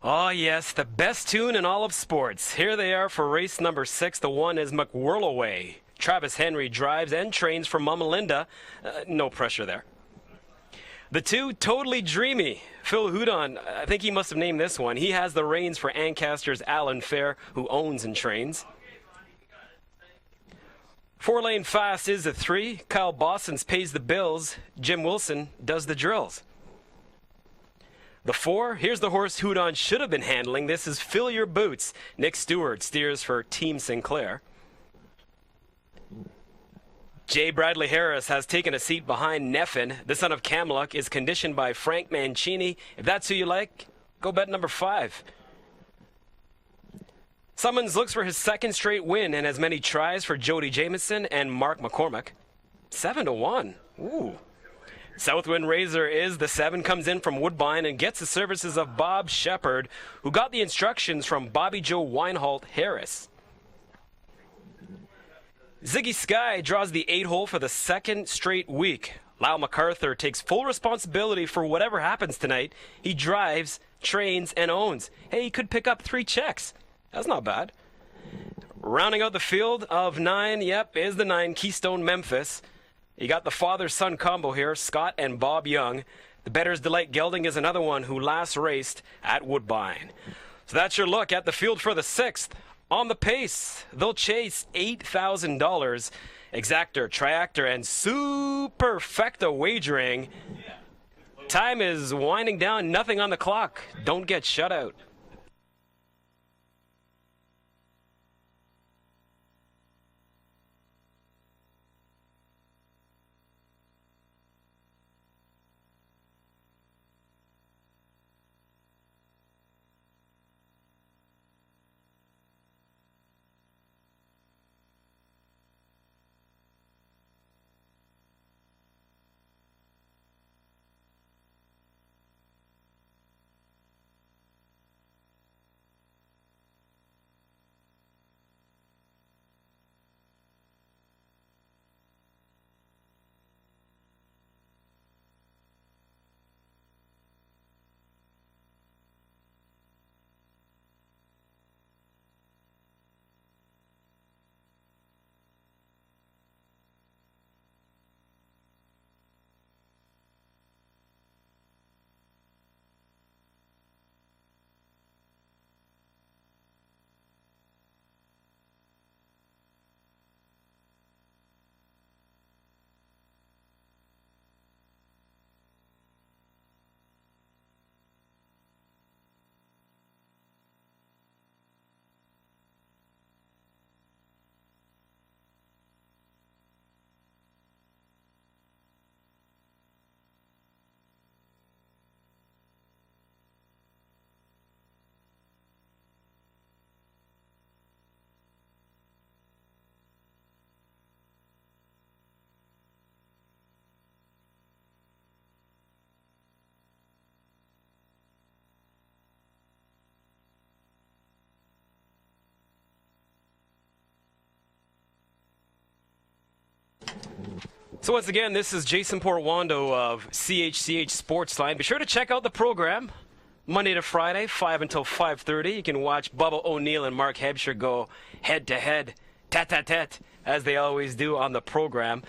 Oh, yes, the best tune in all of sports. Here they are for race number 6. The one is McWhirlaway. Travis Henry drives and trains for Mama Linda. No pressure there. The 2, Totally Dreamy. Phil Houdon, I think he must have named this one. He has the reins for Ancaster's Alan Fair, who owns and trains. 4 Lane Fast is the 3. Kyle Bossons pays the bills. Jim Wilson does the drills. The 4, here's the horse Houdon should have been handling. This is Fill Your Boots. Nick Stewart steers for Team Sinclair. J. Bradley Harris has taken a seat behind Neffin. The son of Camluck is conditioned by Frank Mancini. If that's who you like, go bet number 5. Summons looks for his 2nd straight win and as many tries for Jody Jamieson and Mark McCormick. 7-1. Ooh. Southwind Razor is the 7, comes in from Woodbine and gets the services of Bob Shepard, who got the instructions from Bobby Joe Weinhold Harris. Ziggy Sky draws the 8-hole for the 2nd straight week. Lyle MacArthur takes full responsibility for whatever happens tonight. He drives, trains, and owns. Hey, he could pick up 3 checks. That's not bad. Rounding out the field of 9, is the 9, Keystone Memphis. You got the father-son combo here, Scott and Bob Young. The Better's Delight Gelding is another one who last raced at Woodbine. So that's your look at the field for the 6th. On the pace, they'll chase $8,000. Exactor, Triactor, and Superfecta wagering. Time is winding down, nothing on the clock. Don't get shut out. So once again, this is Jason Portwando of CHCH Sportsline. Be sure to check out the program Monday to Friday, 5 until 5:30. You can watch Bubba O'Neill and Mark Hebscher go head-to-head, tat-tat-tat, as they always do on the program.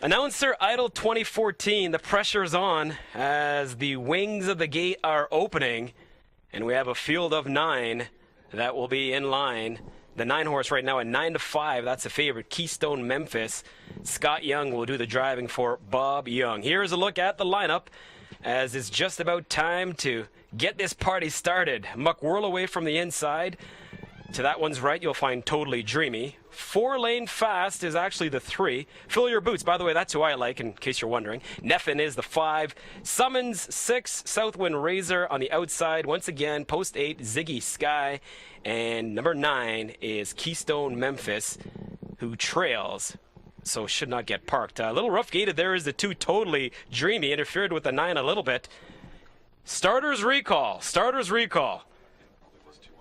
Announcer Idol 2014, the pressure's on as the wings of the gate are opening, and we have a field of 9 that will be in line. The 9-horse right now at 9-5. That's the favorite, Keystone Memphis. Scott Young will do the driving for Bob Young. Here's a look at the lineup as it's just about time to get this party started. McWhirlaway from the inside. To that one's right, you'll find Totally Dreamy. 4 Lane Fast is actually the 3. Fill Your Boots, by the way, that's who I like, in case you're wondering. Neffin is the 5. Summons 6, Southwind Razor on the outside. Once again, post 8, Ziggy Sky. And number 9 is Keystone Memphis, who trails, so should not get parked. A little rough gated there is the 2 Totally Dreamy, interfered with the 9 a little bit. Starters recall.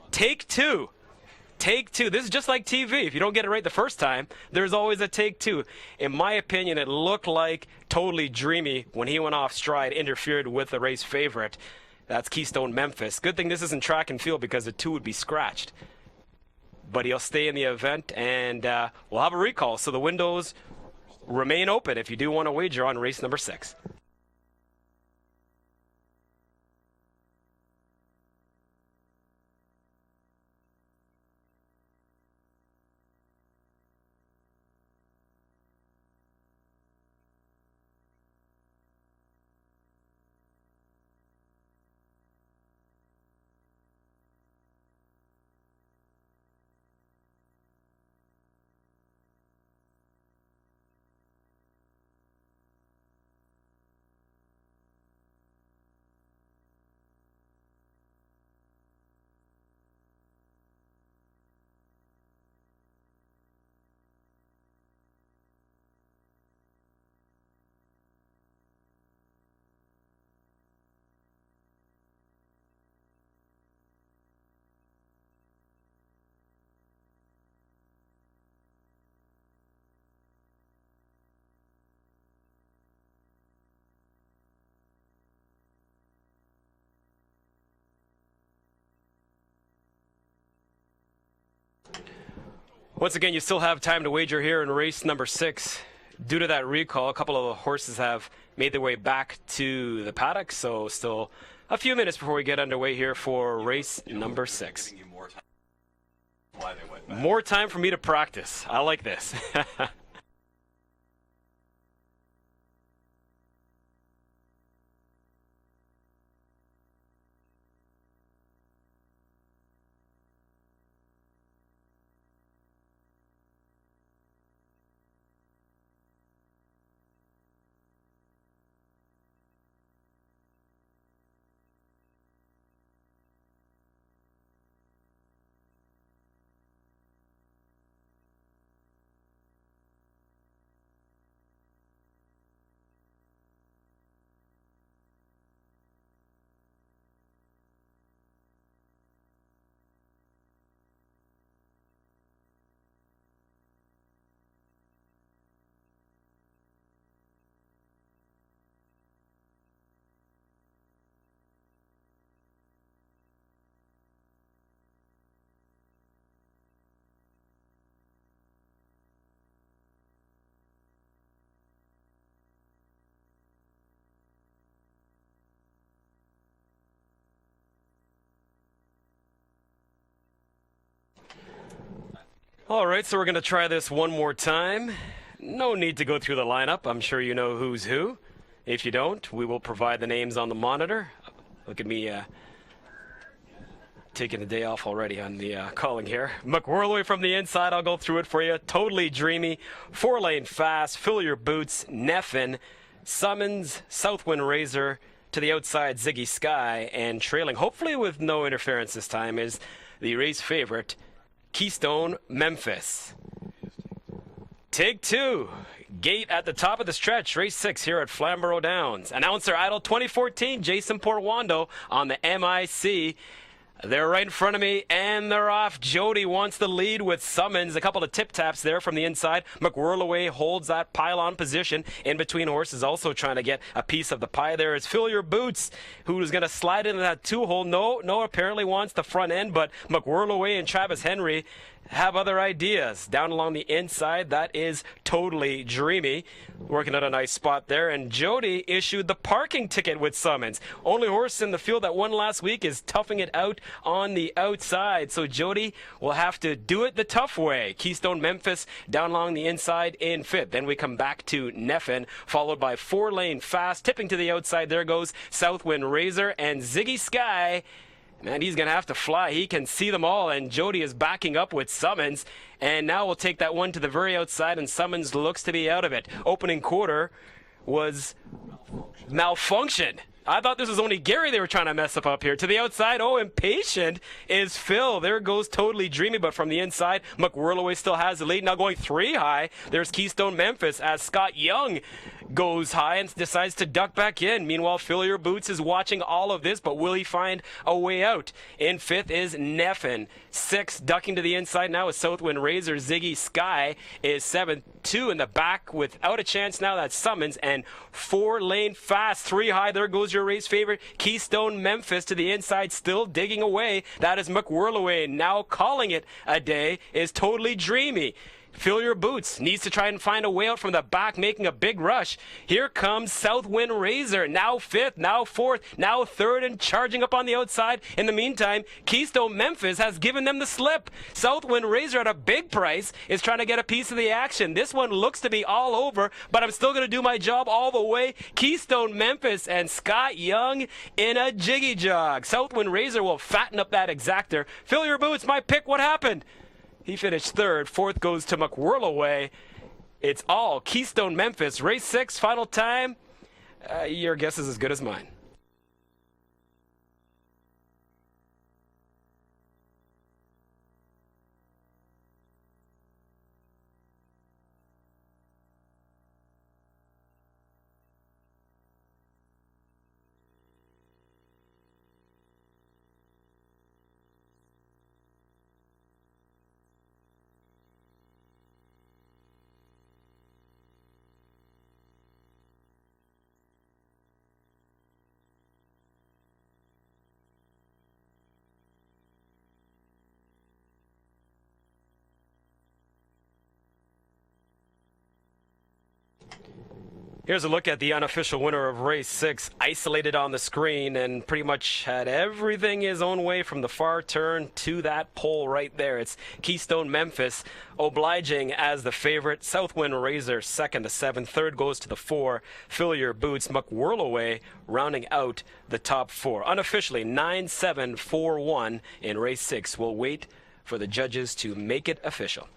Take 2. Take 2. This is just like TV. If you don't get it right the first time, there's always a take 2. In my opinion, it looked like Totally Dreamy, when he went off stride, interfered with the race favorite. That's Keystone Memphis. Good thing this isn't track and field because the 2 would be scratched. But he'll stay in the event, and we'll have a recall. So the windows remain open if you do want to wager on race number 6. Once again, you still have time to wager here in race number 6. Due to that recall, a couple of the horses have made their way back to the paddock, so still a few minutes before we get underway here for race number 6. More time for me to practice. I like this. All right, so we're going to try this one more time. No need to go through the lineup. I'm sure you know who's who. If you don't, we will provide the names on the monitor. Look at me taking the day off already on the calling here. McWhirlaway from the inside. I'll go through it for you. Totally Dreamy. 4-lane fast. Fill Your Boots. Neffin. Summons. Southwind Razor. To the outside, Ziggy Sky. And trailing, hopefully with no interference this time, is the race favorite, Keystone Memphis. Take 2. Gate at the top of the stretch. Race 6 here at Flamboro Downs. Announcer Idol 2014, Jason Portwando on the MIC. They're right in front of me, and they're off. Jody wants the lead with Summons. A couple of tip-taps there from the inside. McWhirlaway holds that pylon position in between horses, also trying to get a piece of the pie there. Is Fill Your Boots, who's going to slide into that 2-hole. No, apparently wants the front end, but McWhirlaway and Travis Henry have other ideas. Down along the inside, that is Totally Dreamy. Working out a nice spot there. And Jody issued the parking ticket with Summons. Only horse in the field that won last week is toughing it out on the outside. So Jody will have to do it the tough way. Keystone Memphis down along the inside in 5th. Then we come back to Neffin, followed by 4-lane fast. Tipping to the outside, there goes Southwind Razor and Ziggy Sky. Man, he's going to have to fly. He can see them all, and Jody is backing up with Summons. And now we'll take that one to the very outside, and Summons looks to be out of it. Opening quarter was malfunction. I thought this was only Gary they were trying to mess up here. To the outside, Impatient is Phil. There goes Totally Dreamy, but from the inside, McWhirlaway still has the lead. Now going 3 high, there's Keystone Memphis as Scott Young goes high and decides to duck back in. Meanwhile, Fill Your Boots is watching all of this, but will he find a way out? In fifth is Neffen. Sixth, ducking to the inside now is Southwind Razor. Ziggy Sky is seventh. Two in the back without a chance now. That's Summons. And 4-lane fast. 3 high. There goes your race favorite. Keystone Memphis to the inside, still digging away. That is McWhirlaway. Now calling it a day is Totally Dreamy. Fill Your Boots needs to try and find a way out from the back, making a big rush. Here comes Southwind Razor, now fifth, now fourth, now third, and charging up on the outside. In the meantime, Keystone Memphis has given them the slip. Southwind Razor at a big price is trying to get a piece of the action. This one looks to be all over, but I'm still going to do my job all the way. Keystone Memphis and Scott Young in a jiggy jog. Southwind Razor will fatten up that exactor. Fill Your Boots, my pick. What happened? He finished third. Fourth goes to McWhirlaway. It's all Keystone Memphis. Race 6, final time. Your guess is as good as mine. Here's a look at the unofficial winner of race 6, isolated on the screen, and pretty much had everything his own way from the far turn to that pole right there. It's Keystone Memphis, obliging as the favorite. Southwind Razor second to 7. Third goes to the 4. Fill Your Boots. McWhirlaway rounding out the top 4. Unofficially 9-7-4-1 in race 6. We'll wait for the judges to make it official.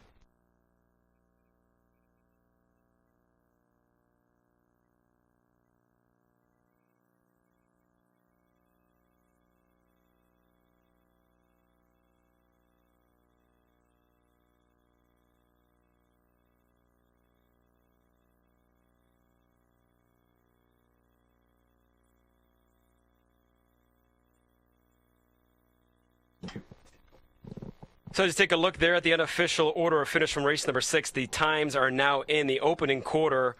So just take a look there at the unofficial order of finish from race number 6. The times are now in. The opening quarter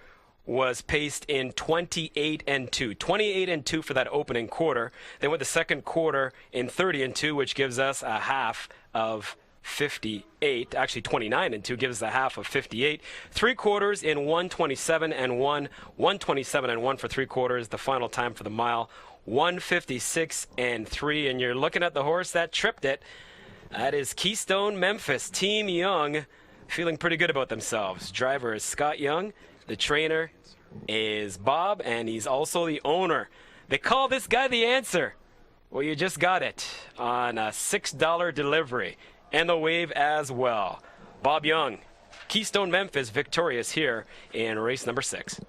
was paced in 28 and 2. 28 and 2 for that opening quarter. Then with the second quarter in 30 and 2, which gives us a half of 58. Actually 29 and 2 gives us a half of 58. 3 quarters in 127 and 1. 127 and 1 for 3 quarters. The final time for the mile, 156 and 3. And you're looking at the horse that tripped it. That is Keystone Memphis. Team Young feeling pretty good about themselves. Driver is Scott Young. The trainer is Bob, and he's also the owner. They call this guy the answer. Well, you just got it on a $6 delivery and the wave as well. Bob Young, Keystone Memphis victorious here in race number 6.